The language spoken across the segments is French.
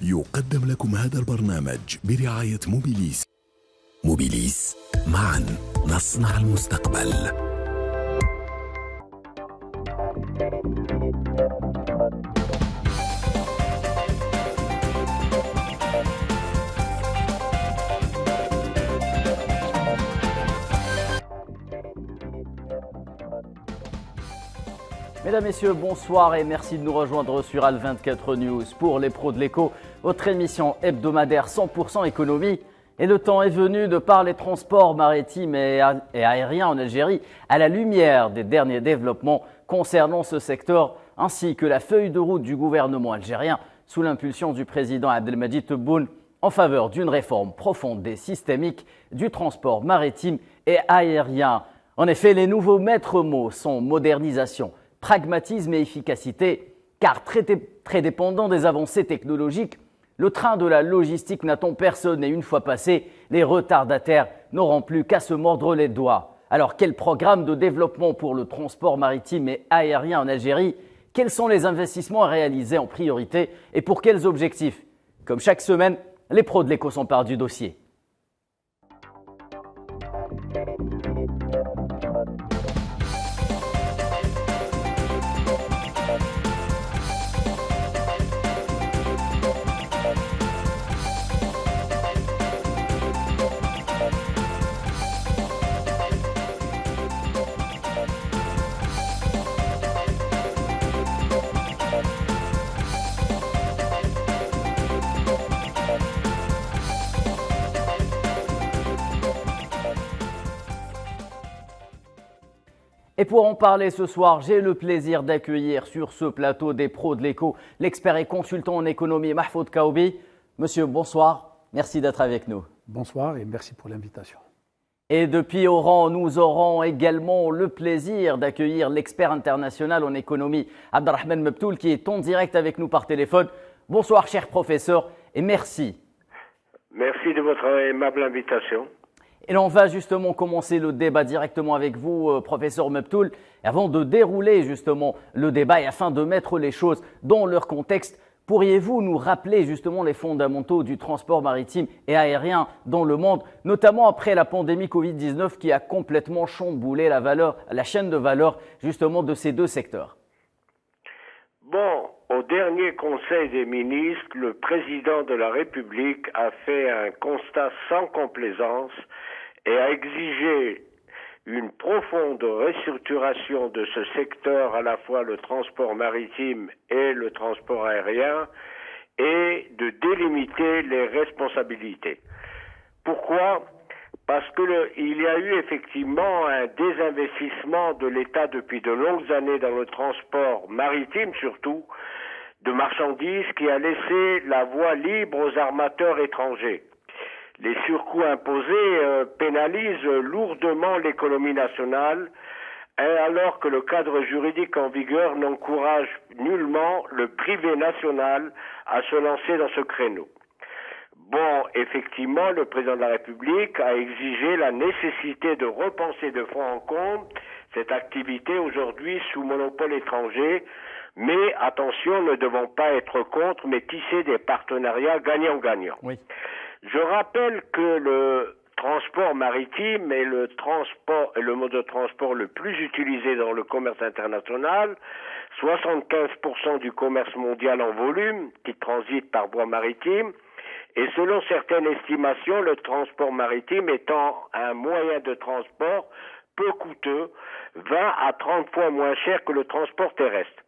يقدم لكم هذا البرنامج برعاية موبيليس. موبيليس، معا نصنع المستقبل. Mesdames, Messieurs, bonsoir et merci de nous rejoindre sur Al24 News pour les pros de l'écho, votre émission hebdomadaire 100% économie. Et le temps est venu de parler transports maritimes et aériens en Algérie à la lumière des derniers développements concernant ce secteur ainsi que la feuille de route du gouvernement algérien sous l'impulsion du président Abdelmadjid Tebboune en faveur d'une réforme profonde et systémique du transport maritime et aérien. En effet, les nouveaux maîtres mots sont modernisation, pragmatisme et efficacité, car très dépendant des avancées technologiques, le train de la logistique n'attend personne et une fois passé, les retardataires n'auront plus qu'à se mordre les doigts. Alors quel programme de développement pour le transport maritime et aérien en Algérie? Quels sont les investissements à réaliser en priorité et pour quels objectifs? Comme chaque semaine, les pros de l'écho s'emparent du dossier. Et pour en parler ce soir, j'ai le plaisir d'accueillir sur ce plateau des pros de l'écho l'expert et consultant en économie Mahfoud Kaoubi. Monsieur, bonsoir, merci d'être avec nous. Bonsoir et merci pour l'invitation. Et depuis Oran, nous aurons également le plaisir d'accueillir l'expert international en économie Abdelrahman Mebtoul qui est en direct avec nous par téléphone. Bonsoir cher professeur et merci. Merci de votre aimable invitation. Et on va justement commencer le débat directement avec vous, professeur Mebtoul. Et avant de dérouler justement le débat et afin de mettre les choses dans leur contexte, pourriez-vous nous rappeler justement les fondamentaux du transport maritime et aérien dans le monde, notamment après la pandémie Covid-19 qui a complètement chamboulé la chaîne de valeur justement de ces deux secteurs? Bon, au dernier Conseil des ministres, le président de la République a fait un constat sans complaisance et a exigé une profonde restructuration de ce secteur, à la fois le transport maritime et le transport aérien, et de délimiter les responsabilités. Pourquoi ? Parce qu'il y a eu effectivement un désinvestissement de l'État depuis de longues années dans le transport maritime surtout, de marchandises qui a laissé la voie libre aux armateurs étrangers. Les surcoûts imposés pénalisent lourdement l'économie nationale, alors que le cadre juridique en vigueur n'encourage nullement le privé national à se lancer dans ce créneau. Bon, effectivement, le président de la République a exigé la nécessité de repenser de fond en comble cette activité aujourd'hui sous monopole étranger, mais attention, ne devons pas être contre, mais tisser des partenariats gagnant-gagnant. Oui. Je rappelle que le transport maritime est le mode de transport le plus utilisé dans le commerce international. 75% du commerce mondial en volume qui transite par voie maritime. Et selon certaines estimations, le transport maritime étant un moyen de transport peu coûteux, 20 à 30 fois moins cher que le transport terrestre.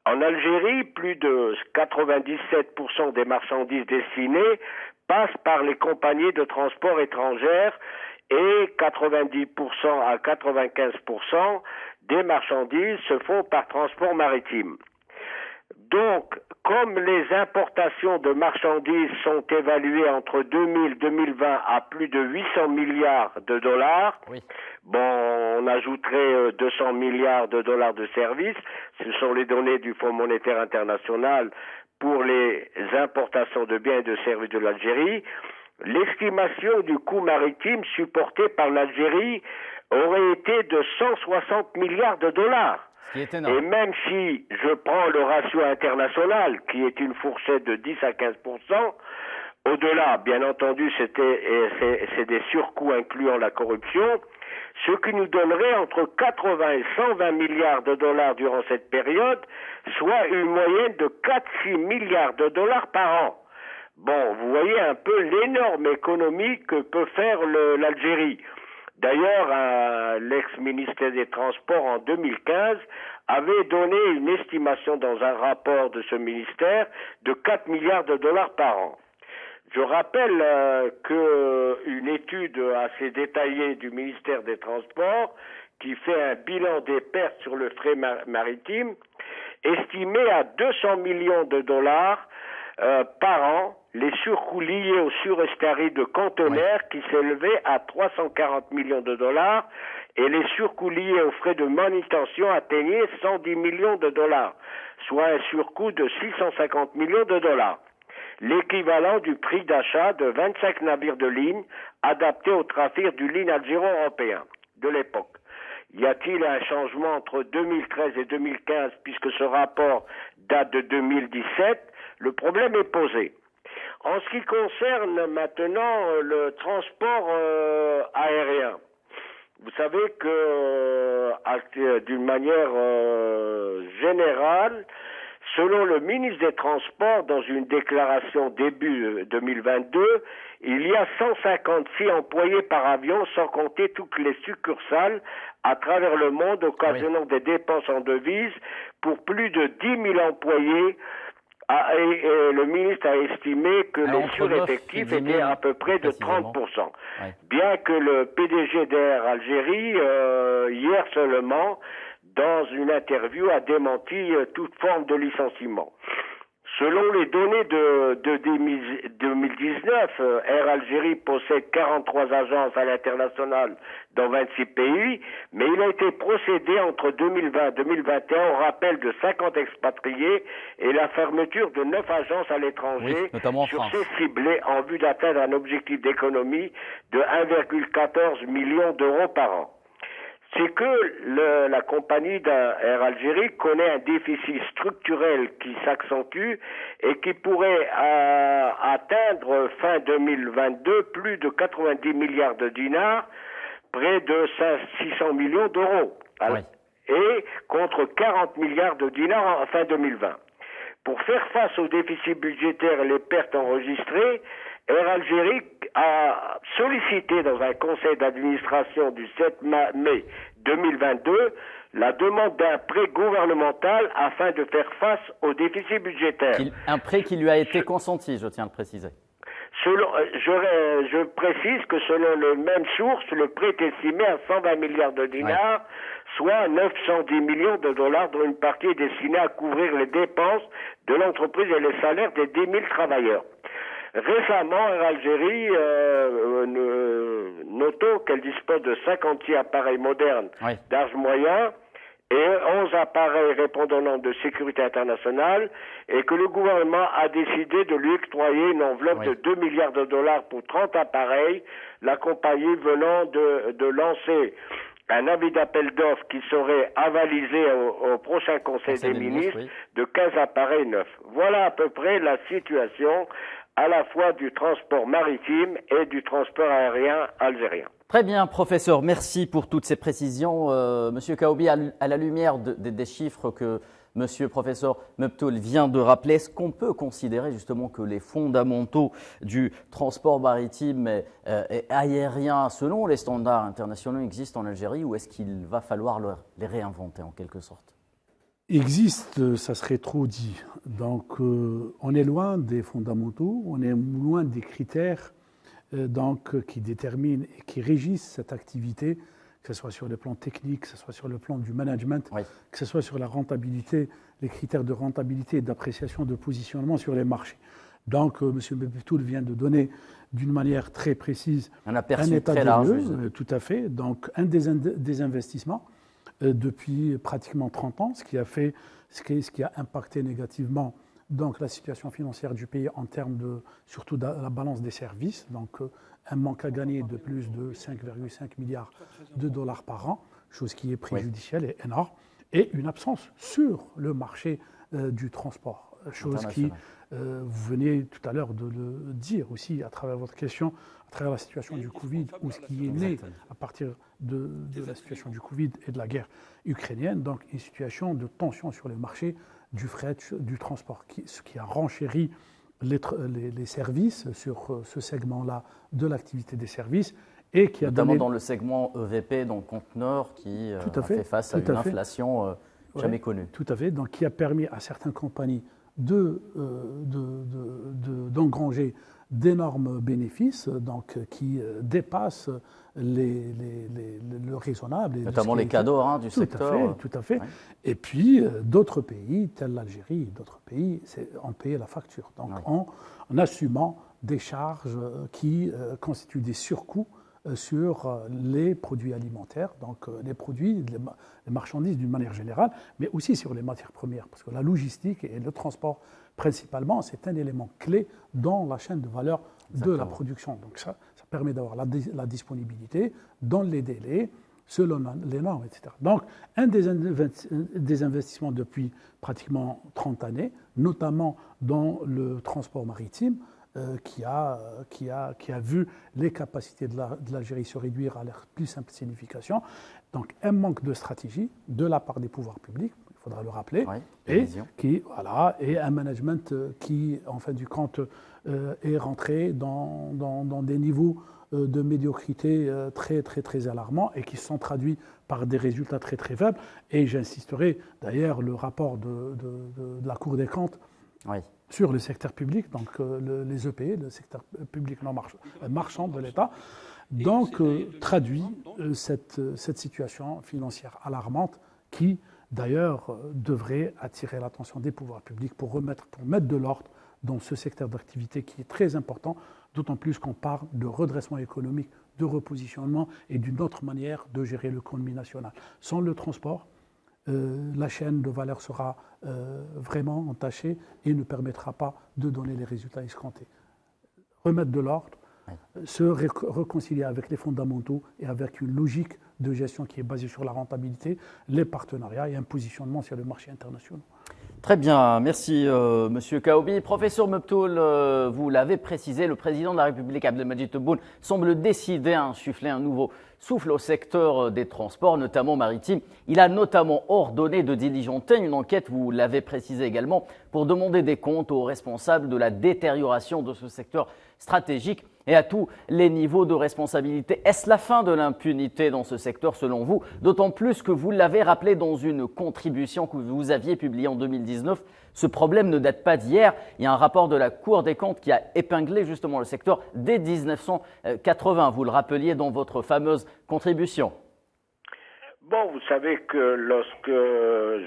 En Algérie, plus de 97% des marchandises destinées passent par les compagnies de transport étrangères et 90% à 95% des marchandises se font par transport maritime. Donc, comme les importations de marchandises sont évaluées entre 2000 et 2020 à plus de 800 milliards de dollars, Oui. bon, on ajouterait 200 milliards de dollars de services, ce sont les données du Fonds monétaire international pour les importations de biens et de services de l'Algérie, l'estimation du coût maritime supporté par l'Algérie aurait été de 160 milliards de dollars. Ce qui est énorme. Et même si je prends le ratio international, qui est une fourchette de 10 à 15%, au-delà, bien entendu, c'est des surcoûts incluant la corruption, ce qui nous donnerait entre 80 et 120 milliards de dollars durant cette période, soit une moyenne de 4-6 milliards de dollars par an. Bon, vous voyez un peu l'énorme économie que peut faire l'Algérie. D'ailleurs, l'ex-ministère des Transports en 2015 avait donné une estimation dans un rapport de ce ministère de 4 milliards de dollars par an. Je rappelle qu'une étude assez détaillée du ministère des Transports, qui fait un bilan des pertes sur le fret maritime, estimait à 200 millions de dollars par an les surcoûts liés aux surestories de conteneurs qui s'élevaient à 340 millions de dollars et les surcoûts liés aux frais de manutention atteignaient 110 millions de dollars, soit un surcoût de 650 millions de dollars. L'équivalent du prix d'achat de 25 navires de ligne adaptés au trafic du ligne algéro-européen de l'époque. Y a-t-il un changement entre 2013 et 2015 puisque ce rapport date de 2017? Le problème est posé. En ce qui concerne maintenant le transport aérien, vous savez que d'une manière générale, selon le ministre des Transports, dans une déclaration début 2022, il y a 156 employés par avion, sans compter toutes les succursales à travers le monde, occasionnant des dépenses en devises pour plus de 10 000 employés. Et le ministre a estimé que les sureffectifs étaient à peu près de 30%. Ouais. Bien que le PDG d'Air Algérie, hier seulement, dans une interview, a démenti toute forme de licenciement. Selon les données de 2019, Air Algérie possède 43 agences à l'international dans 26 pays, mais il a été procédé entre 2020 et 2021 au rappel de 50 expatriés et la fermeture de 9 agences à l'étranger sur ces ciblées en vue d'atteindre un objectif d'économie de 1,14 million d'euros par an. C'est que la compagnie d'Air Algérie connaît un déficit structurel qui s'accentue et qui pourrait atteindre fin 2022 plus de 90 milliards de dinars, près de 600 millions d'euros, et contre 40 milliards de dinars en fin 2020. Pour faire face au déficit budgétaire et les pertes enregistrées, Air Algérie a sollicité dans un conseil d'administration du 7 mai 2022 la demande d'un prêt gouvernemental afin de faire face au déficit budgétaire. Un prêt qui lui a été consenti, je tiens à le préciser. Je précise que selon les mêmes sources, le prêt est estimé à 120 milliards de dinars, soit 910 millions de dollars, dont une partie est destinée à couvrir les dépenses de l'entreprise et les salaires des 10 000 travailleurs. Récemment, Air Algérie notons qu'elle dispose de 56 appareils modernes d'âge moyen et 11 appareils répondant aux normes de sécurité internationale et que le gouvernement a décidé de lui octroyer une enveloppe de 2 milliards de dollars pour 30 appareils, la compagnie venant de lancer un avis d'appel d'offres qui serait avalisé au prochain Conseil des ministres de 15 appareils neufs. Voilà à peu près la situation à la fois du transport maritime et du transport aérien algérien. Très bien, professeur. Merci pour toutes ces précisions. Monsieur Kaoubi, à la lumière des chiffres que Monsieur professeur Mebtoul vient de rappeler, est-ce qu'on peut considérer justement que les fondamentaux du transport maritime et aérien, selon les standards internationaux, existent en Algérie ou est-ce qu'il va falloir les réinventer en quelque sorte ? Existe, ça serait trop dit. Donc, on est loin des fondamentaux, on est loin des critères qui déterminent et qui régissent cette activité, que ce soit sur le plan technique, que ce soit sur le plan du management, que ce soit sur la rentabilité, les critères de rentabilité et d'appréciation de positionnement sur les marchés. Donc, M. Mebtoul vient de donner d'une manière très précise un état de lieu, tout à fait. Donc, un des investissements depuis pratiquement 30 ans, ce qui a impacté négativement donc, la situation financière du pays en termes surtout de la balance des services, donc un manque à gagner de plus de 5,5 milliards de dollars par an, chose qui est préjudicielle et énorme. et une absence sur le marché du transport. Chose qui, vous venez tout à l'heure de le dire aussi à travers votre question, à travers la situation du Covid, ou ce qui est né à partir de la situation du Covid et de la guerre ukrainienne, donc une situation de tension sur le marché du fret, du transport, ce qui a renchéri les services sur ce segment-là de l'activité des services et qui notamment a donné... dans le segment EVP, donc conteneur, qui a fait face à une inflation jamais connue. Tout à fait, donc qui a permis à certaines compagnies d'engranger d'énormes bénéfices, donc qui dépassent le raisonnable. Notamment les cadeaux du secteur. Tout à fait. Ouais. Et puis d'autres pays, tels l'Algérie, d'autres pays, ont payé la facture. Donc en assumant des charges qui constituent des surcoûts sur les produits alimentaires, donc les produits, les marchandises d'une manière générale, mais aussi sur les matières premières, parce que la logistique et le transport principalement, c'est un élément clé dans la chaîne de valeur de la production. Donc ça permet d'avoir la disponibilité dans les délais, selon les normes, etc. Donc un des investissements depuis pratiquement 30 années, notamment dans le transport maritime, qui a vu les capacités de l'Algérie se réduire à leur plus simple signification. Donc un manque de stratégie de la part des pouvoirs publics, il faudra le rappeler, et un management qui, en fin du compte, est rentré dans des niveaux de médiocrité très, très, très alarmants et qui se sont traduits par des résultats très, très faibles. Et j'insisterai, d'ailleurs, le rapport de la Cour des comptes sur le secteur public, donc les EP, le secteur public non marchand de l'État, donc traduit cette situation financière alarmante qui, d'ailleurs, devrait attirer l'attention des pouvoirs publics pour mettre de l'ordre dans ce secteur d'activité qui est très important, d'autant plus qu'on parle de redressement économique, de repositionnement et d'une autre manière de gérer l'économie nationale. Sans le transport, la chaîne de valeur sera vraiment entachée et ne permettra pas de donner les résultats escomptés. Remettre de l'ordre, se réconcilier avec les fondamentaux et avec une logique de gestion qui est basée sur la rentabilité, les partenariats et un positionnement sur le marché international. Très bien, merci Monsieur Kaoubi. Professeur Mebtoul, vous l'avez précisé, le président de la République, Abdelmadjid Tebboune, semble décidé à insuffler un nouveau souffle au secteur des transports, notamment maritimes. Il a notamment ordonné de diligenter une enquête, vous l'avez précisé également, pour demander des comptes aux responsables de la détérioration de ce secteur stratégique et à tous les niveaux de responsabilité. Est-ce la fin de l'impunité dans ce secteur selon vous? D'autant plus que vous l'avez rappelé dans une contribution que vous aviez publiée en 2019. Ce problème ne date pas d'hier. Il y a un rapport de la Cour des comptes qui a épinglé justement le secteur dès 1980. Vous le rappeliez dans votre fameuse contribution. Bon, vous savez que lorsque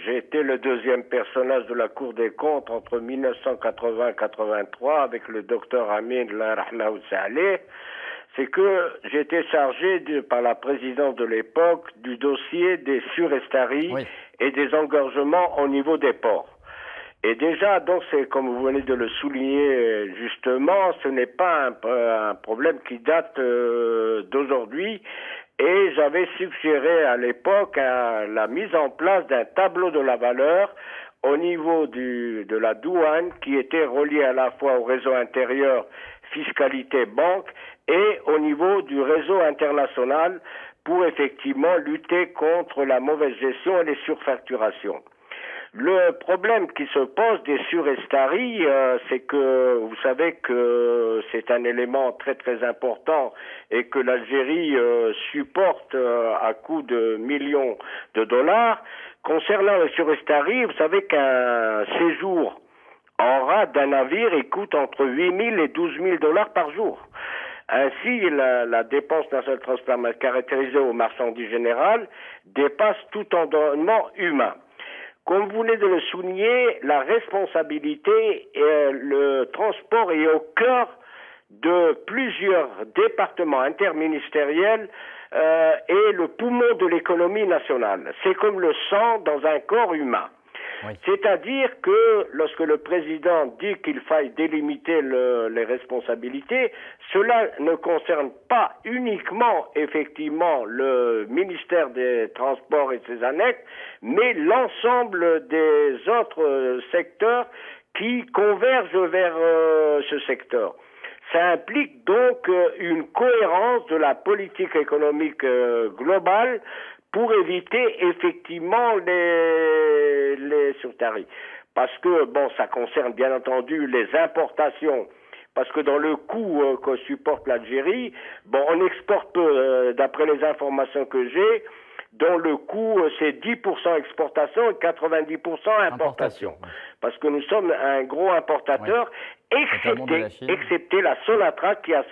j'ai été le deuxième personnage de la Cour des comptes entre 1980 et 83 avec le docteur Amin Saleh, c'est que j'étais chargé par la présidence de l'époque du dossier des surestaries et des engorgements au niveau des ports. Et déjà, donc, c'est comme vous venez de le souligner justement, ce n'est pas un problème qui date d'aujourd'hui. Et j'avais suggéré à l'époque la mise en place d'un tableau de la valeur au niveau de la douane qui était relié à la fois au réseau intérieur, fiscalité, banque et au niveau du réseau international pour effectivement lutter contre la mauvaise gestion et les surfacturations. Le problème qui se pose des surestaries, c'est que vous savez que c'est un élément très très important et que l'Algérie supporte à coût de millions de dollars. Concernant les surestaries, vous savez qu'un séjour en rade d'un navire il coûte entre 8 000 et 12 000 dollars par jour. Ainsi, la dépense nationale de transport caractérisée aux marchandises générales dépasse tout environnement humain. Comme vous venez de le souligner, la responsabilité et le transport est au cœur de plusieurs départements interministériels et le poumon de l'économie nationale. C'est comme le sang dans un corps humain. Oui. C'est-à-dire que lorsque le président dit qu'il faille délimiter les responsabilités, cela ne concerne pas uniquement, effectivement, le ministère des Transports et ses annexes, mais l'ensemble des autres secteurs qui convergent vers ce secteur. Ça implique donc une cohérence de la politique économique globale pour éviter effectivement les surtaris. Parce que, bon, ça concerne bien entendu les importations. Parce que dans le coût que supporte l'Algérie, bon, on exporte peu, d'après les informations que j'ai, dont le coût c'est 10% exportation et 90% importation. Parce que nous sommes un gros importateur, excepté la Sonatrach qui a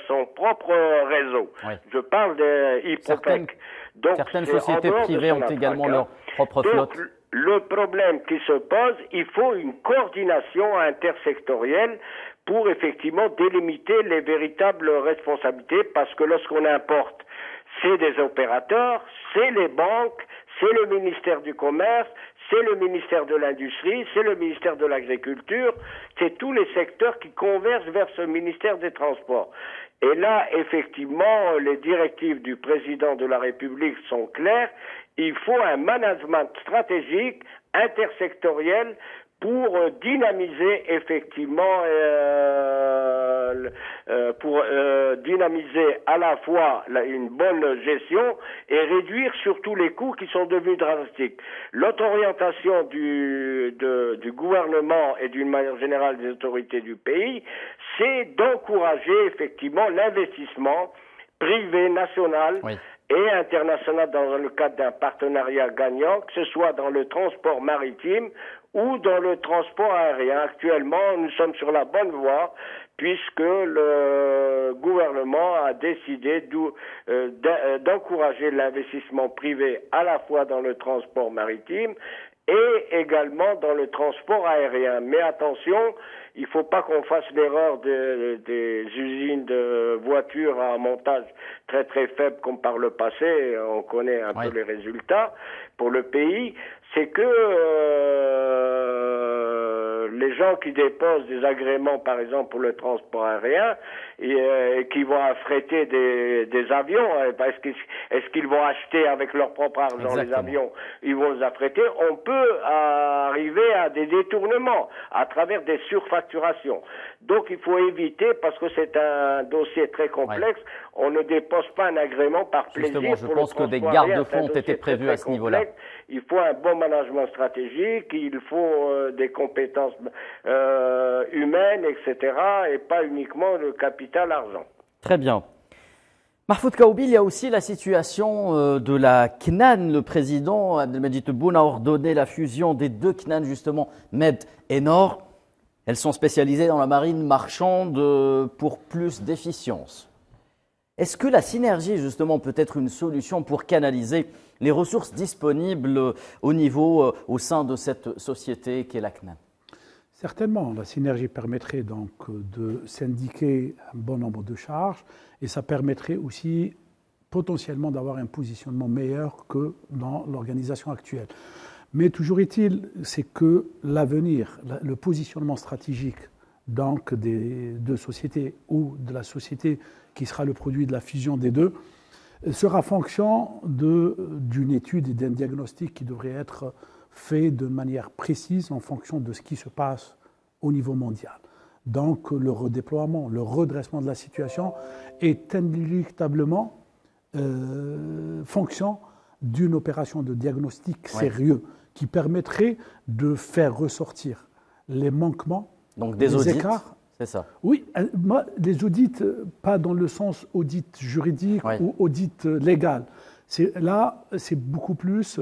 son propre réseau. Oui. Je parle de Hypopec. Donc, certaines sociétés privées ont également leur propre flotte. Le problème qui se pose, il faut une coordination intersectorielle pour effectivement délimiter les véritables responsabilités, parce que lorsqu'on importe, c'est des opérateurs, c'est les banques, c'est le ministère du Commerce, c'est le ministère de l'Industrie, c'est le ministère de l'Agriculture, c'est tous les secteurs qui convergent vers ce ministère des Transports. Et là, effectivement, les directives du président de la République sont claires. Il faut un management stratégique, intersectoriel, pour dynamiser effectivement, dynamiser à la fois une bonne gestion et réduire surtout les coûts qui sont devenus drastiques. L'autre orientation du gouvernement et d'une manière générale des autorités du pays, c'est d'encourager effectivement l'investissement privé, national, oui, et international dans le cadre d'un partenariat gagnant, que ce soit dans le transport maritime ou dans le transport aérien. Actuellement, nous sommes sur la bonne voie, puisque le gouvernement a décidé d'encourager l'investissement privé à la fois dans le transport maritime et également dans le transport aérien. Mais attention, il ne faut pas qu'on fasse l'erreur des usines de voitures à montage très très faible comme par le passé. On connaît un peu les résultats pour le pays. C'est que les gens qui déposent des agréments, par exemple, pour le transport aérien, et qui vont affréter des avions, est-ce qu'ils vont acheter avec leur propre argent les avions? Ils vont les affréter. On peut arriver à des détournements à travers des surfacturations. Donc il faut éviter, parce que c'est un dossier très complexe, on ne dépose pas un agrément par plaisir. Justement, je pense que des garde-fous ont été prévus à ce niveau-là. Il faut un bon management stratégique, il faut des compétences humaines, etc., et pas uniquement le capital argent. Très bien. Mahfoud Kaoubi, il y a aussi la situation de la CNAN. Le président Abdelmajid Tebboune a ordonné la fusion des deux CNAN, justement, Med et Nord. Elles sont spécialisées dans la marine marchande pour plus d'efficience. Est-ce que la synergie, justement, peut être une solution pour canaliser les ressources disponibles au sein de cette société qu'est la CNAN? Certainement, la synergie permettrait donc de syndiquer un bon nombre de charges et ça permettrait aussi potentiellement d'avoir un positionnement meilleur que dans l'organisation actuelle. Mais toujours est-il, c'est que l'avenir, le positionnement stratégique donc des deux sociétés ou de la société qui sera le produit de la fusion des deux sera fonction d'une étude et d'un diagnostic qui devrait être fait de manière précise en fonction de ce qui se passe au niveau mondial. Donc le redéploiement, le redressement de la situation est inéluctablement fonction d'une opération de diagnostic sérieux qui permettrait de faire ressortir les manquements, donc des les audits, écarts. C'est ça. Oui, les audits, pas dans le sens audit juridique ou audit légal. Là, c'est beaucoup plus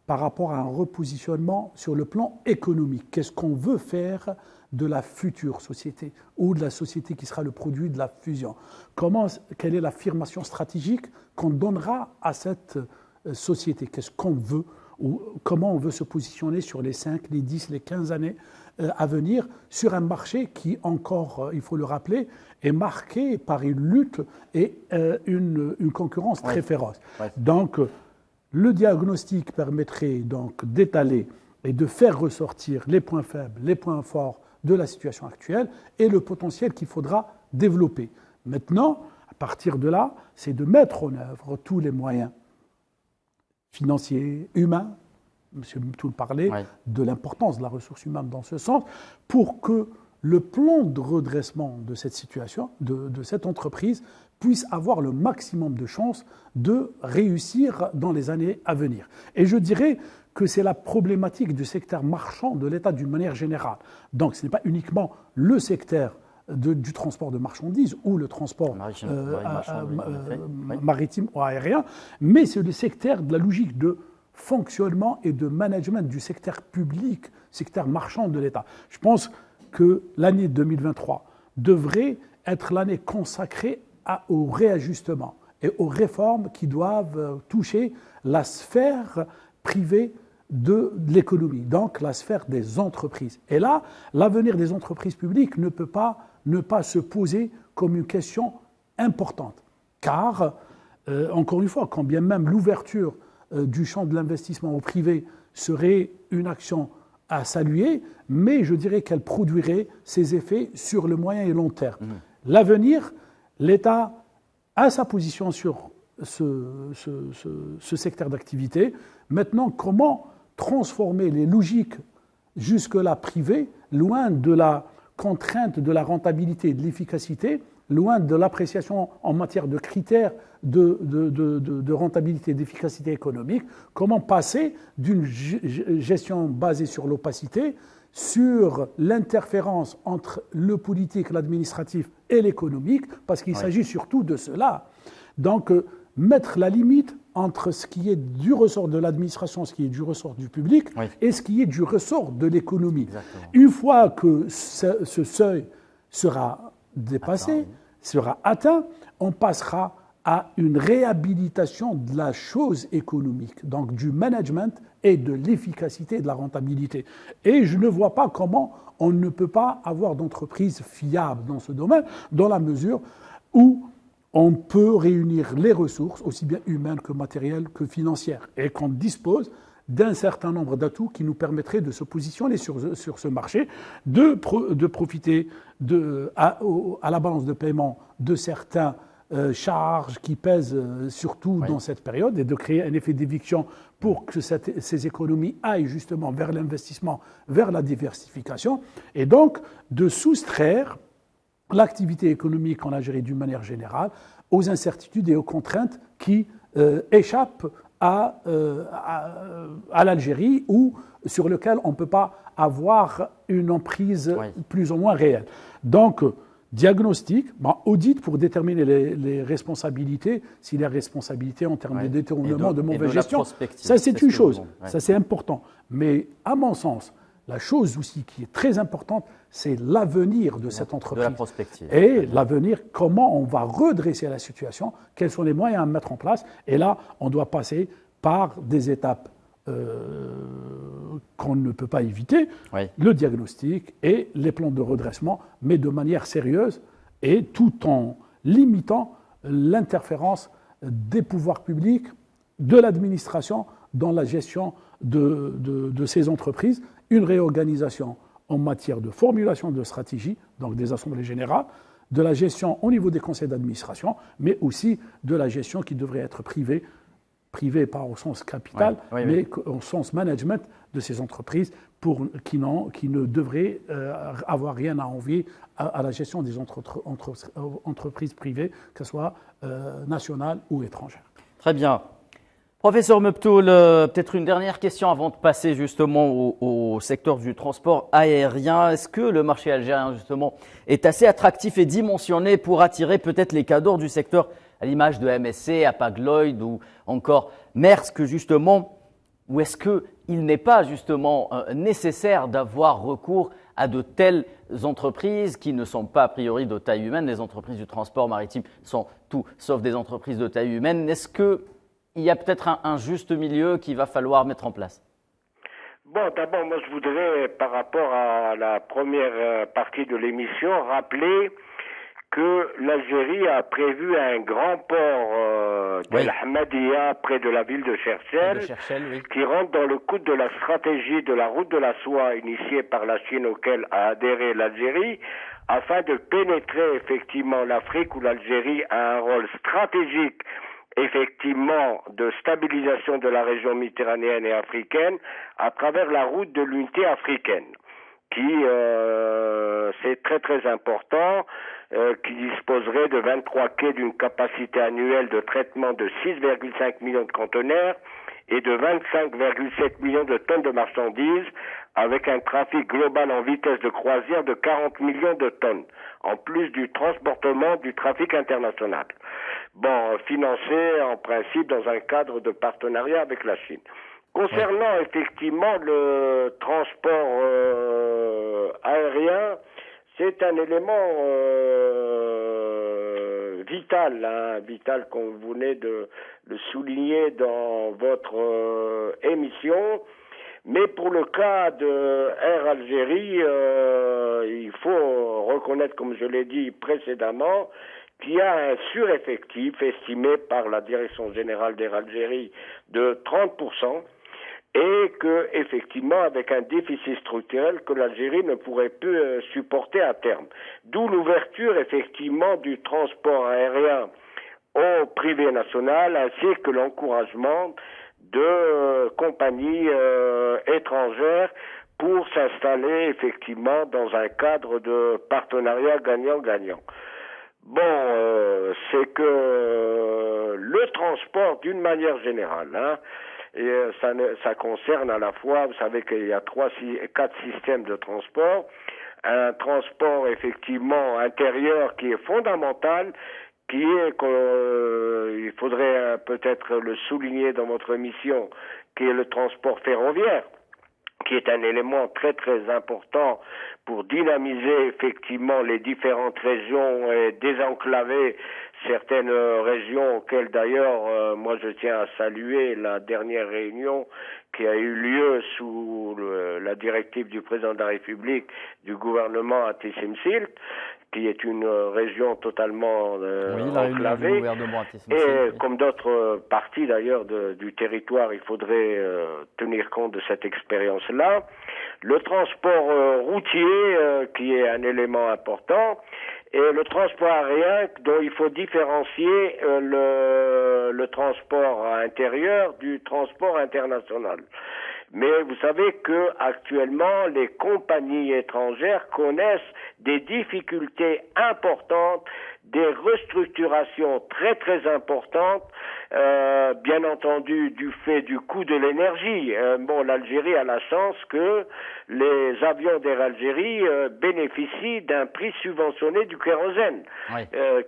par rapport à un repositionnement sur le plan économique. Qu'est-ce qu'on veut faire de la future société ou de la société qui sera le produit de la fusion? Quelle est l'affirmation stratégique qu'on donnera à cette société? Qu'est-ce qu'on veut ou comment on veut se positionner sur les 5, les 10, les 15 années à venir sur un marché qui encore, il faut le rappeler, est marqué par une lutte et une concurrence très féroce. Donc, le diagnostic permettrait donc d'étaler et de faire ressortir les points faibles, les points forts de la situation actuelle et le potentiel qu'il faudra développer. Maintenant, à partir de là, c'est de mettre en œuvre tous les moyens financiers, humains, M. Mtoul parlait de l'importance de la ressource humaine dans ce sens, pour que le plan de redressement de cette situation, de cette entreprise, puisse avoir le maximum de chances de réussir dans les années à venir. Et je dirais que c'est la problématique du secteur marchand de l'État d'une manière générale. Donc ce n'est pas uniquement le secteur du transport de marchandises ou le transport maritime ou aérien, mais c'est le secteur de la logique de fonctionnement et de management du secteur public, secteur marchand de l'État. Je pense que l'année 2023 devrait être l'année consacrée au réajustement et aux réformes qui doivent toucher la sphère privée de l'économie, donc la sphère des entreprises. Et là, l'avenir des entreprises publiques ne peut pas ne pas se poser comme une question importante. Car, encore une fois, quand bien même l'ouverture du champ de l'investissement au privé serait une action à saluer, mais je dirais qu'elle produirait ses effets sur le moyen et long terme. L'avenir, l'État a sa position sur ce secteur d'activité. Maintenant, comment transformer les logiques jusque-là privées, loin de la contrainte de la rentabilité et de l'efficacité, loin de l'appréciation en matière de critères de rentabilité et d'efficacité économique, comment passer d'une gestion basée sur l'opacité, sur l'interférence entre le politique, l'administratif et l'économique, parce qu'il s'agit surtout de cela. Donc, mettre la limite entre ce qui est du ressort de l'administration, ce qui est du ressort du public, et ce qui est du ressort de l'économie. Une fois que ce seuil sera dépassé, sera atteint, on passera à une réhabilitation de la chose économique, donc du management et de l'efficacité et de la rentabilité. Et je ne vois pas comment on ne peut pas avoir d'entreprise fiable dans ce domaine, dans la mesure où on peut réunir les ressources, aussi bien humaines que matérielles que financières, et qu'on dispose d'un certain nombre d'atouts qui nous permettraient de se positionner sur ce marché, de profiter à la balance de paiement de certains charges qui pèsent surtout dans cette période, et de créer un effet d'éviction pour que ces économies aillent justement vers l'investissement, vers la diversification, et donc de soustraire l'activité économique en Algérie d'une manière générale aux incertitudes et aux contraintes qui échappent à l'Algérie ou sur lesquelles on ne peut pas avoir une emprise plus ou moins réelle. Donc, diagnostic, audit pour déterminer les responsabilités, s'il y a responsabilité en termes de détournement, de mauvaise gestion, ça c'est une chose, ça c'est important. Mais à mon sens, la chose aussi qui est très importante, c'est l'avenir de cette entreprise. De la prospective. Et l'avenir, comment on va redresser la situation, quels sont les moyens à mettre en place. Et là, on doit passer par des étapes qu'on ne peut pas éviter, le diagnostic et les plans de redressement, mais de manière sérieuse et tout en limitant l'interférence des pouvoirs publics, de l'administration dans la gestion de ces entreprises, une réorganisation en matière de formulation de stratégie, donc des assemblées générales, de la gestion au niveau des conseils d'administration, mais aussi de la gestion qui devrait être privée pas au sens capital, mais au sens management de ces entreprises qui ne devraient avoir rien à envier à la gestion des entreprises privées, que ce soit nationales ou étrangères. Très bien. Professeur Mebtoul, peut-être une dernière question avant de passer justement au secteur du transport aérien. Est-ce que le marché algérien justement est assez attractif et dimensionné pour attirer peut-être les cadors du secteur à l'image de MSC, Hapag-Lloyd ou encore Maersk justement, ou est-ce qu'il n'est pas justement nécessaire d'avoir recours à de telles entreprises qui ne sont pas a priori de taille humaine? Les entreprises du transport maritime sont tout sauf des entreprises de taille humaine. Est-ce qu'il y a peut-être un juste milieu qu'il va falloir mettre en place? Bon, d'abord, moi je voudrais, par rapport à la première partie de l'émission, rappeler que l'Algérie a prévu un grand port d'El Hamadia près de la ville de Cherchel, qui rentre dans le coude de la stratégie de la route de la soie initiée par la Chine auquel a adhéré l'Algérie, afin de pénétrer effectivement l'Afrique où l'Algérie a un rôle stratégique effectivement de stabilisation de la région méditerranéenne et africaine à travers la route de l'unité africaine, qui c'est très très important, qui disposerait de 23 quais d'une capacité annuelle de traitement de 6,5 millions de conteneurs et de 25,7 millions de tonnes de marchandises, avec un trafic global en vitesse de croisière de 40 millions de tonnes, en plus du transportement du trafic international. Bon, financé en principe dans un cadre de partenariat avec la Chine. Concernant effectivement le transport aérien, c'est un élément vital, vital comme vous venez de le souligner dans votre émission. Mais pour le cas de Air Algérie, il faut reconnaître, comme je l'ai dit précédemment, qu'il y a un sureffectif estimé par la Direction générale d'Air Algérie de 30%, et que, effectivement, avec un déficit structurel que l'Algérie ne pourrait plus supporter à terme. D'où l'ouverture, effectivement, du transport aérien au privé national, ainsi que l'encouragement de compagnies étrangères pour s'installer, effectivement, dans un cadre de partenariat gagnant-gagnant. Bon, c'est que le transport, d'une manière générale, et ça concerne à la fois, vous savez qu'il y a 4 systèmes de transport, un transport effectivement intérieur qui est fondamental, qui est, il faudrait peut-être le souligner dans votre émission, qui est le transport ferroviaire, qui est un élément très très important pour dynamiser effectivement les différentes régions et désenclaver certaines régions auxquelles d'ailleurs moi je tiens à saluer la dernière réunion qui a eu lieu sous la directive du président de la République du gouvernement à Tissimsilt, qui est une région totalement enclavée, et comme d'autres parties d'ailleurs du territoire, il faudrait tenir compte de cette expérience-là. Le transport routier, qui est un élément important, et le transport aérien, dont il faut différencier le transport intérieur du transport international. Mais vous savez que actuellement, les compagnies étrangères connaissent des difficultés importantes, des restructurations très très importantes, bien entendu du fait du coût de l'énergie. Bon, l'Algérie a la chance que les avions d'Air Algérie bénéficient d'un prix subventionné du kérosène,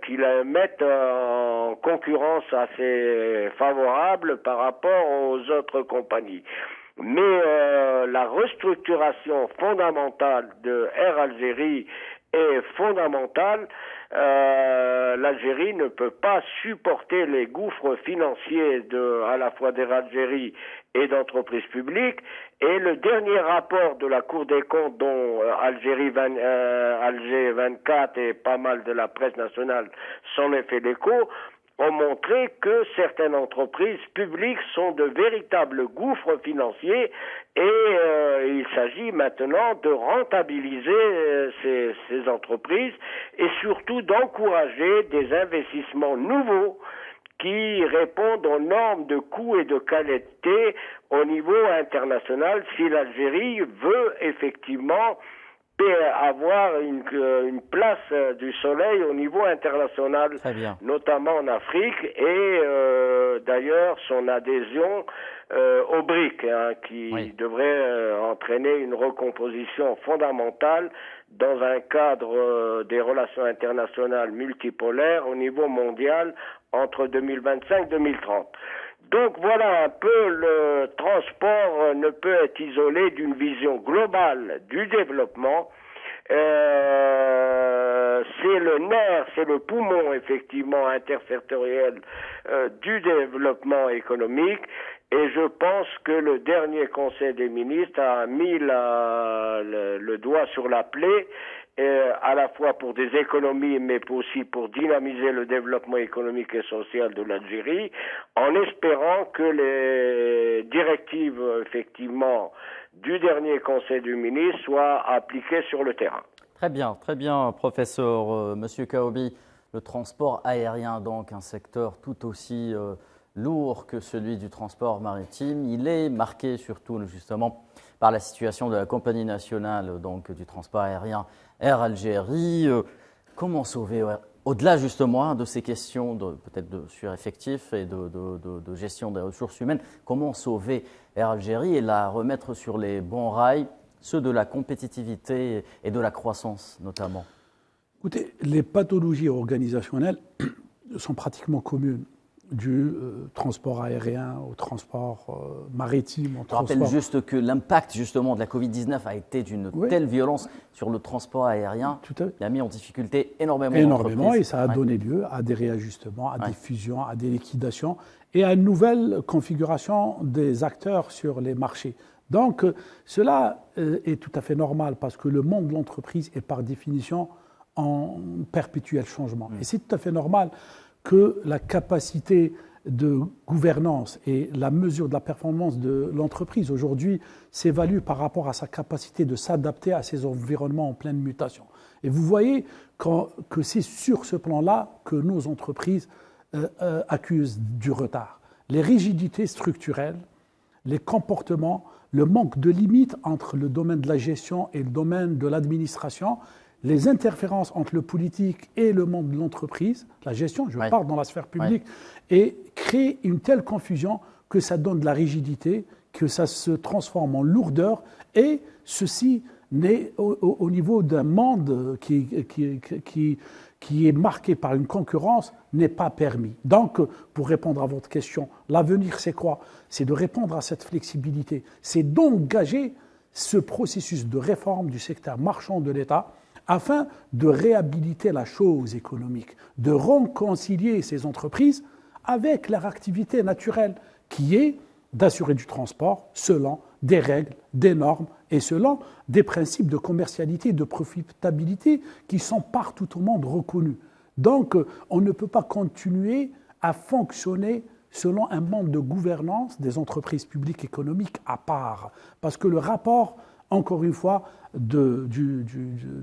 qui la mettent en concurrence assez favorable par rapport aux autres compagnies. Mais la restructuration fondamentale de Air Algérie est fondamentale. L'Algérie ne peut pas supporter les gouffres financiers à la fois d'Air Algérie et d'entreprises publiques. Et le dernier rapport de la Cour des comptes, dont Alger 24 et pas mal de la presse nationale s'en est fait l'écho, ont montré que certaines entreprises publiques sont de véritables gouffres financiers et il s'agit maintenant de rentabiliser ces entreprises et surtout d'encourager des investissements nouveaux qui répondent aux normes de coût et de qualité au niveau international si l'Algérie veut effectivement avoir une place du soleil au niveau international, notamment en Afrique, et d'ailleurs son adhésion au BRIC, qui devrait entraîner une recomposition fondamentale dans un cadre des relations internationales multipolaires au niveau mondial entre 2025 et 2030. Donc voilà un peu, le transport ne peut être isolé d'une vision globale du développement. C'est le nerf, c'est le poumon effectivement intersectoriel du développement économique. Et je pense que le dernier Conseil des ministres a mis le doigt sur la plaie à la fois pour des économies, mais aussi pour dynamiser le développement économique et social de l'Algérie, en espérant que les directives, effectivement, du dernier Conseil du ministre soient appliquées sur le terrain. Très bien, professeur. Monsieur Kaobi, le transport aérien, donc un secteur tout aussi lourd que celui du transport maritime, il est marqué surtout justement par la situation de la compagnie nationale donc, du transport aérien Air Algérie. Comment sauver, au-delà justement de ces questions peut-être de sureffectifs et de gestion des ressources humaines, comment sauver Air Algérie et la remettre sur les bons rails, ceux de la compétitivité et de la croissance notamment? Écoutez, les pathologies organisationnelles sont pratiquement communes du transport aérien au transport maritime. Je rappelle juste que l'impact justement de la Covid-19 a été d'une telle violence sur le transport aérien qu'il a mis en difficulté énormément et ça a donné lieu à des réajustements, à des fusions, à des liquidations et à une nouvelle configuration des acteurs sur les marchés. Donc cela est tout à fait normal parce que le monde de l'entreprise est par définition en perpétuel changement. Et c'est tout à fait normal que la capacité de gouvernance et la mesure de la performance de l'entreprise aujourd'hui s'évalue par rapport à sa capacité de s'adapter à ces environnements en pleine mutation. Et vous voyez que c'est sur ce plan-là que nos entreprises accusent du retard. Les rigidités structurelles, les comportements, le manque de limite entre le domaine de la gestion et le domaine de l'administration, les interférences entre le politique et le monde de l'entreprise, la gestion, je parle dans la sphère publique, et crée une telle confusion que ça donne de la rigidité, que ça se transforme en lourdeur, et ceci n'est au niveau d'un monde qui est marqué par une concurrence, n'est pas permis. Donc, pour répondre à votre question, l'avenir c'est quoi? C'est de répondre à cette flexibilité, c'est d'engager ce processus de réforme du secteur marchand de l'État, afin de réhabiliter la chose économique, de réconcilier ces entreprises avec leur activité naturelle, qui est d'assurer du transport selon des règles, des normes et selon des principes de commercialité, de profitabilité qui sont partout au monde reconnus. Donc, on ne peut pas continuer à fonctionner selon un mode de gouvernance des entreprises publiques économiques à part, parce que le rapport, encore une fois, de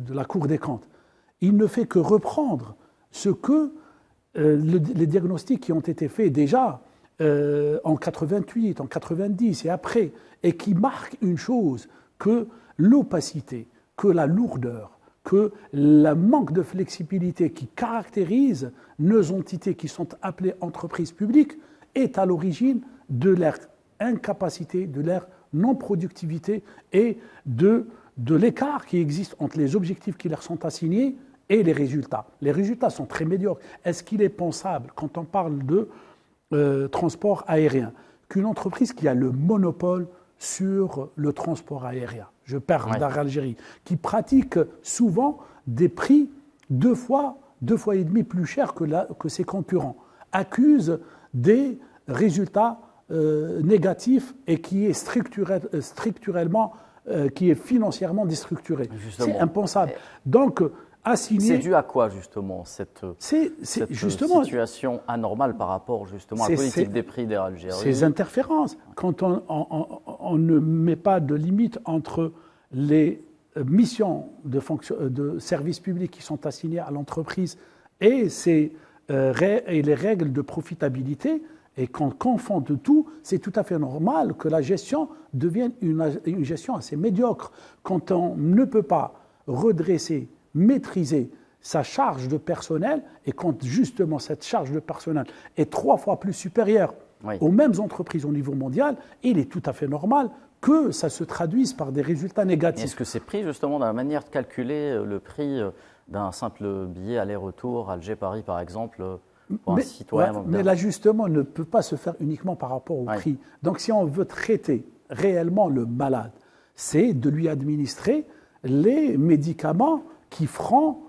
la Cour des comptes, il ne fait que reprendre ce que les diagnostics qui ont été faits déjà en 88, en 90 et après, et qui marquent une chose, que l'opacité, que la lourdeur, que le manque de flexibilité qui caractérise nos entités qui sont appelées entreprises publiques est à l'origine de leur incapacité, de leur non-productivité et de l'écart qui existe entre les objectifs qui leur sont assignés et les résultats. Les résultats sont très médiocres. Est-ce qu'il est pensable, quand on parle de transport aérien, qu'une entreprise qui a le monopole sur le transport aérien, je parle d'Air Algérie, qui pratique souvent des prix deux fois et demi plus chers que ses concurrents, accuse des résultats négatif et qui est structurellement, qui est financièrement déstructuré. C'est impensable. Donc, assigner... C'est dû à quoi, justement, cette situation anormale par rapport, justement, à la politique des prix d'Air Algérie? Ces interférences. Quand on ne met pas de limite entre les missions de services publics qui sont assignées à l'entreprise et les règles de profitabilité, et qu'on confond de tout, c'est tout à fait normal que la gestion devienne une gestion assez médiocre. Quand on ne peut pas redresser, maîtriser sa charge de personnel, et quand justement cette charge de personnel est 3 fois plus supérieure aux mêmes entreprises au niveau mondial, il est tout à fait normal que ça se traduise par des résultats négatifs. Est-ce que c'est pris justement dans la manière de calculer le prix d'un simple billet aller-retour Alger-Paris par exemple mais l'ajustement ne peut pas se faire uniquement par rapport au prix. Donc si on veut traiter réellement le malade, c'est de lui administrer les médicaments qui feront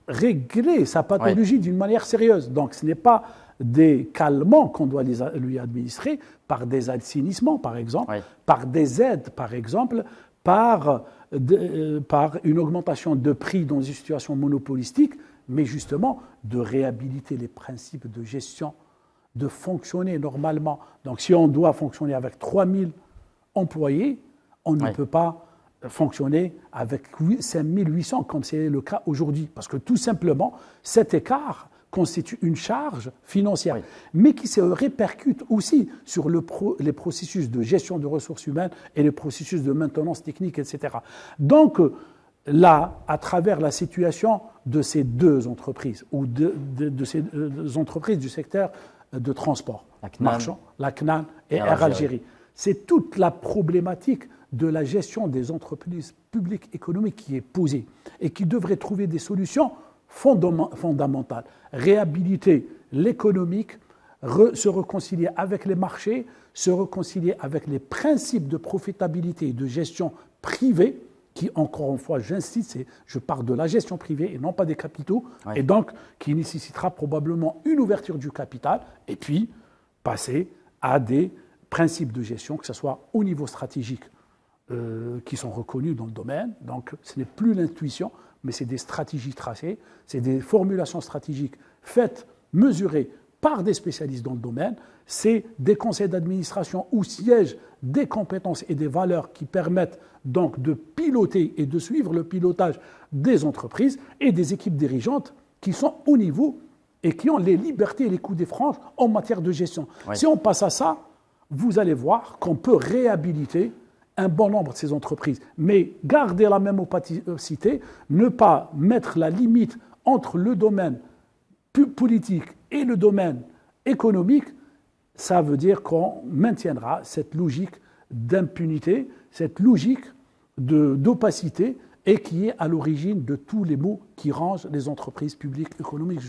régler sa pathologie d'une manière sérieuse. Donc ce n'est pas des calmants qu'on doit lui administrer par des assainissements par exemple, par des aides par exemple, par par une augmentation de prix dans une situation monopolistique, mais justement de réhabiliter les principes de gestion, de fonctionner normalement. Donc si on doit fonctionner avec 3000 employés, on ne peut pas fonctionner avec 5800 comme c'est le cas aujourd'hui. Parce que tout simplement, cet écart constitue une charge financière, mais qui se répercute aussi sur les processus de gestion de ressources humaines et les processus de maintenance technique, etc. Donc là, à travers la situation de ces deux entreprises, ou de ces entreprises du secteur de transport marchand, la CNAN et Air Algérie, c'est toute la problématique de la gestion des entreprises publiques économiques qui est posée et qui devrait trouver des solutions fondamentales. Réhabiliter l'économique, se réconcilier avec les marchés, se réconcilier avec les principes de profitabilité et de gestion privée, qui, encore une fois, j'insiste, je parle de la gestion privée et non pas des capitaux, et donc qui nécessitera probablement une ouverture du capital, et puis passer à des principes de gestion, que ce soit au niveau stratégique, qui sont reconnus dans le domaine. Donc ce n'est plus l'intuition, mais c'est des stratégies tracées, c'est des formulations stratégiques faites, mesurées par des spécialistes dans le domaine, c'est des conseils d'administration où siègent des compétences et des valeurs qui permettent donc de piloter et de suivre le pilotage des entreprises et des équipes dirigeantes qui sont au niveau et qui ont les libertés et les coups des franges en matière de gestion. Si on passe à ça, vous allez voir qu'on peut réhabiliter un bon nombre de ces entreprises, mais garder la même opacité, ne pas mettre la limite entre le domaine politique et le domaine économique, ça veut dire qu'on maintiendra cette logique d'impunité, cette logique d'opacité, et qui est à l'origine de tous les maux qui rangent les entreprises publiques économiques.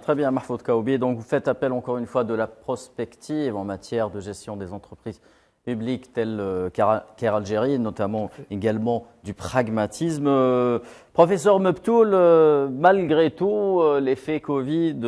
Très bien, Mahfoud Kaoubi. Donc vous faites appel encore une fois de la prospective en matière de gestion des entreprises publiques telles qu'Air Algérie, notamment également du pragmatisme. Professeur Mebtoul, malgré tout, l'effet Covid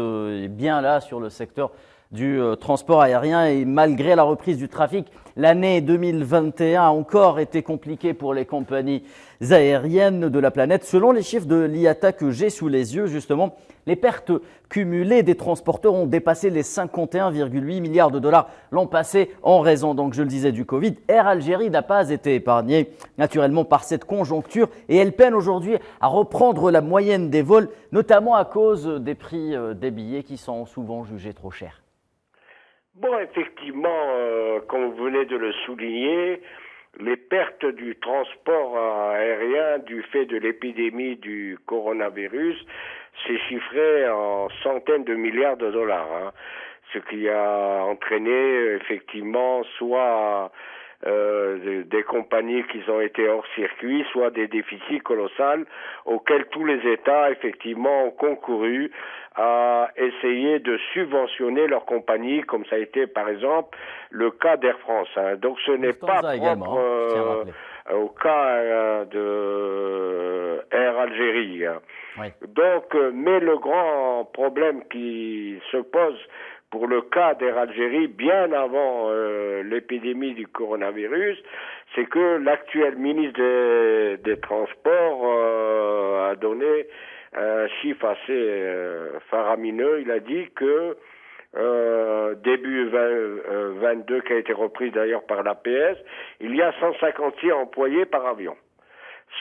est bien là sur le secteur du transport aérien et malgré la reprise du trafic, l'année 2021 a encore été compliquée pour les compagnies aériennes de la planète. Selon les chiffres de l'IATA que j'ai sous les yeux, justement, les pertes cumulées des transporteurs ont dépassé les 51,8 milliards de dollars l'an passé en raison, donc je le disais, du Covid. Air Algérie n'a pas été épargnée naturellement par cette conjoncture et elle peine aujourd'hui à reprendre la moyenne des vols, notamment à cause des prix des billets qui sont souvent jugés trop chers. Bon, effectivement, comme vous venez de le souligner, les pertes du transport aérien du fait de l'épidémie du coronavirus s'est chiffré en centaines de milliards de dollars, ce qui a entraîné effectivement soit des compagnies qui ont été hors circuit, soit des déficits colossaux auxquels tous les États effectivement ont concouru à essayer de subventionner leurs compagnies, comme ça a été par exemple le cas d'Air France. Donc ce n'est pas propre au cas de Air Algérie. Donc, mais le grand problème qui se pose pour le cas d'Air Algérie, bien avant l'épidémie du coronavirus, c'est que l'actuel ministre des Transports a donné un chiffre assez faramineux. Il a dit que début 2022, qui a été repris d'ailleurs par l'APS, il y a 156 employés par avion,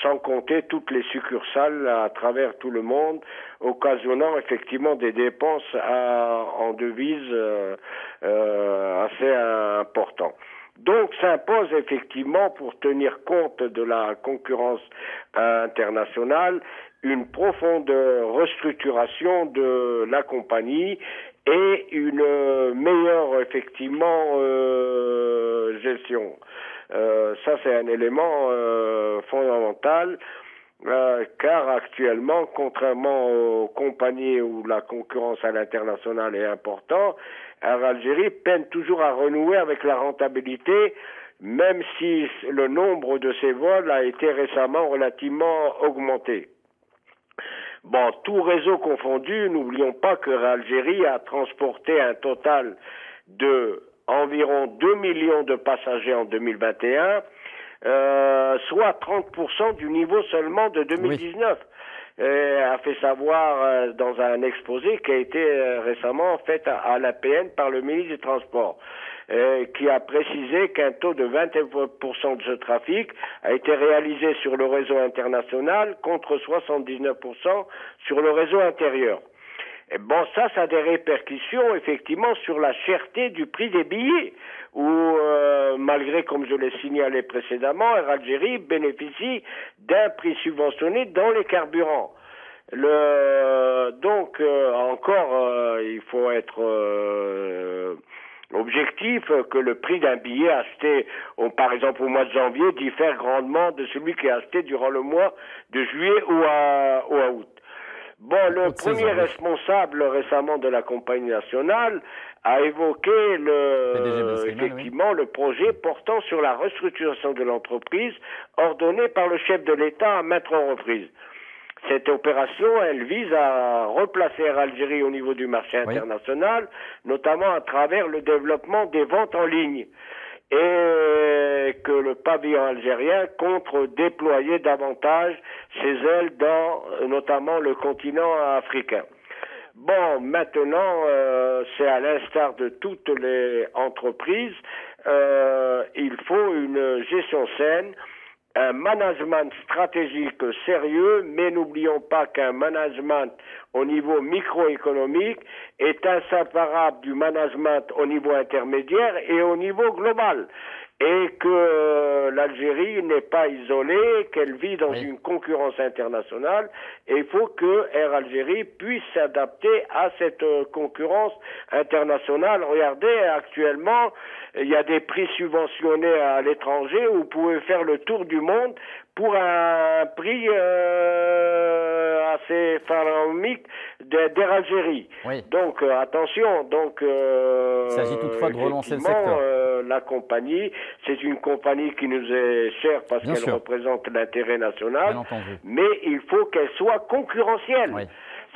sans compter toutes les succursales à travers tout le monde, occasionnant effectivement des dépenses en devises assez importantes. Donc s'impose effectivement, pour tenir compte de la concurrence internationale, une profonde restructuration de la compagnie et une meilleure effectivement gestion. Ça c'est un élément fondamental, car actuellement, contrairement aux compagnies où la concurrence à l'international est importante, Air Algérie peine toujours à renouer avec la rentabilité, même si le nombre de ses vols a été récemment relativement augmenté. Bon, tout réseau confondu, n'oublions pas que Air Algérie a transporté un total de environ 2 millions de passagers en 2021, soit 30% du niveau seulement de 2019. A fait savoir dans un exposé qui a été récemment fait à l'APN par le ministre des Transports, qui a précisé qu'un taux de 21% de ce trafic a été réalisé sur le réseau international contre 79% sur le réseau intérieur. Et bon, ça a des répercussions effectivement sur la cherté du prix des billets, où malgré, comme je l'ai signalé précédemment, Air Algérie bénéficie d'un prix subventionné dans les carburants. Donc encore, il faut être objectif que le prix d'un billet acheté, par exemple au mois de janvier, diffère grandement de celui qui est acheté durant le mois de juillet ou à août. Bon, le premier responsable récemment de la compagnie nationale a évoqué effectivement le projet portant sur la restructuration de l'entreprise ordonnée par le chef de l'État à maintes reprises. Cette opération, elle vise à replacer Air Algérie au niveau du marché international, notamment à travers le développement des ventes en ligne. Et que le pavillon algérien compte déployer davantage ses ailes dans notamment le continent africain. Bon, maintenant, c'est à l'instar de toutes les entreprises, il faut une gestion saine, un management stratégique sérieux, mais n'oublions pas qu'un management au niveau microéconomique est inséparable du management au niveau intermédiaire et au niveau global. Et que l'Algérie n'est pas isolée, qu'elle vit dans une concurrence internationale, et il faut que Air Algérie puisse s'adapter à cette concurrence internationale. Regardez, actuellement, il y a des prix subventionnés à l'étranger où vous pouvez faire le tour du monde pour un prix assez pharaonique d'Air Algérie. Oui. Donc attention, il s'agit toutefois de relancer le secteur. La compagnie, c'est une compagnie qui nous est chère parce qu'elle représente l'intérêt national, mais il faut qu'elle soit concurrentielle. Oui.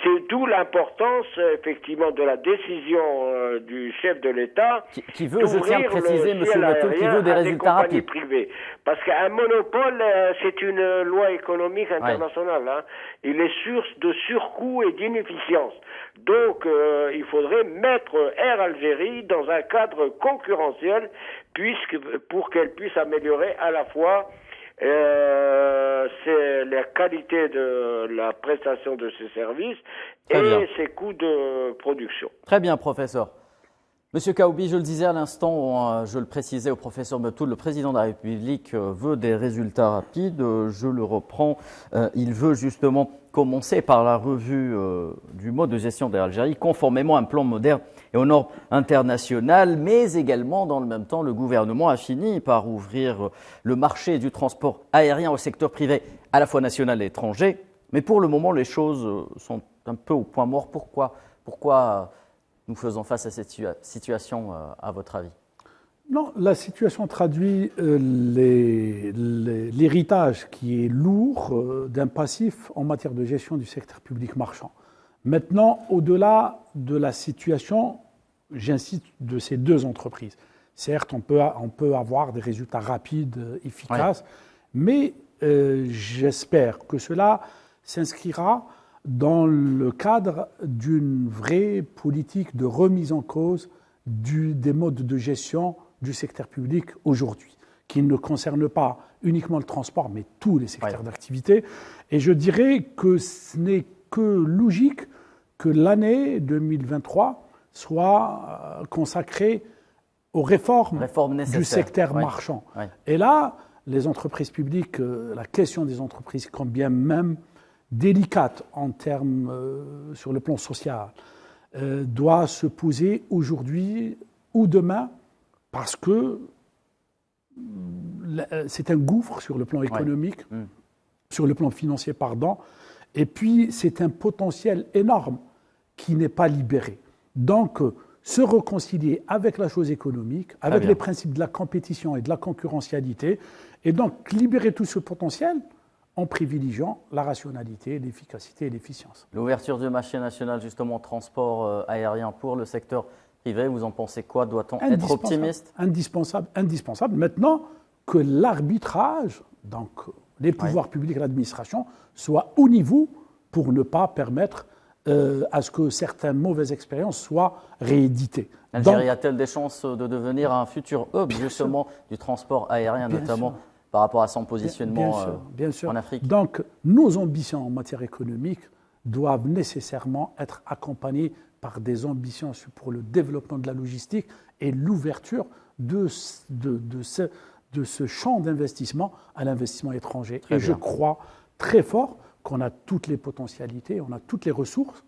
C'est d'où l'importance, effectivement, de la décision du chef de l'État qui veut, je tiens à préciser, monsieur Matoul, qui veut des résultats rapides. Privées. Parce qu'un monopole, c'est une loi économique internationale. Hein. Il est source de surcoût et d'inefficience. Donc, il faudrait mettre Air Algérie dans un cadre concurrentiel, pour qu'elle puisse améliorer à la fois c'est la qualité de la prestation de ses services et ses coûts de production. Très bien, professeur. Monsieur Kaoubi, je le disais à l'instant, je le précisais au professeur Matoul, le président de la République veut des résultats rapides. Je le reprends. Il veut justement commencer par la revue du mode de gestion d'Air Algérie, conformément à un plan moderne et aux normes internationales, mais également, dans le même temps, le gouvernement a fini par ouvrir le marché du transport aérien au secteur privé, à la fois national et étranger. Mais pour le moment, les choses sont un peu au point mort. Pourquoi nous faisons face à cette situation, à votre avis? Non, la situation traduit l'héritage qui est lourd d'un passif en matière de gestion du secteur public marchand. Maintenant, au-delà de la situation, j'insiste, de ces deux entreprises. Certes, on peut avoir des résultats rapides, efficaces, mais j'espère que cela s'inscrira dans le cadre d'une vraie politique de remise en cause des modes de gestion du secteur public aujourd'hui, qui ne concerne pas uniquement le transport, mais tous les secteurs d'activité. Et je dirais que ce n'est que logique que l'année 2023 soit consacrée aux réformes du secteur marchand. Et là, les entreprises publiques, la question des entreprises, quand bien même délicate en termes sur le plan social, doit se poser aujourd'hui ou demain, parce que c'est un gouffre sur le plan économique, sur le plan financier, pardon, et puis c'est un potentiel énorme qui n'est pas libéré. Donc, se réconcilier avec la chose économique, avec les principes de la compétition et de la concurrentialité, et donc libérer tout ce potentiel en privilégiant la rationalité, l'efficacité et l'efficience. L'ouverture du marché national, justement, transport aérien pour le secteur privé, vous en pensez quoi? Doit-on être optimiste? Indispensable. Maintenant, que l'arbitrage, donc les pouvoirs publics et l'administration, soit au niveau pour ne pas permettre à ce que certaines mauvaises expériences soient rééditées. L'Algérie a-t-elle des chances de devenir un futur hub justement du transport aérien, notamment par rapport à son positionnement en Afrique? Donc nos ambitions en matière économique doivent nécessairement être accompagnées par des ambitions pour le développement de la logistique et l'ouverture de ce champ d'investissement à l'investissement étranger. Je crois très fort qu'on a toutes les potentialités, on a toutes les ressources,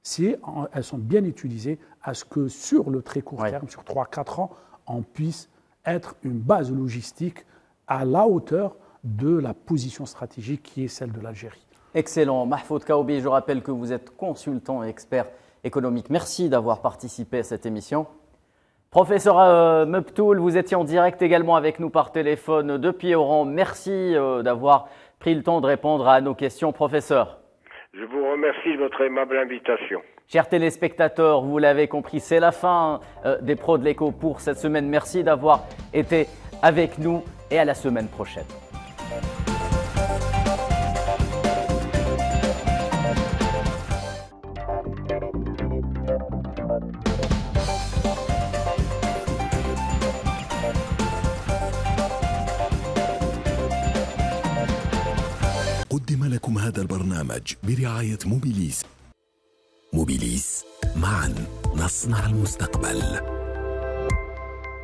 si elles sont bien utilisées, à ce que sur le très court terme, sur 3-4 ans, on puisse être une base logistique à la hauteur de la position stratégique qui est celle de l'Algérie. Excellent. Mahfoud Kaoubi, je rappelle que vous êtes consultant et expert économique. Merci d'avoir participé à cette émission. Professeur Mebtoul, vous étiez en direct également avec nous par téléphone depuis Oran. Merci d'avoir pris le temps de répondre à nos questions, professeur. Je vous remercie de votre aimable invitation. Chers téléspectateurs, vous l'avez compris, c'est la fin des Pros de l'Écho pour cette semaine. Merci d'avoir été avec nous et à la semaine prochaine. قدم لكم هذا البرنامج برعاية موبيليس. موبيليس، معا نصنع المستقبل.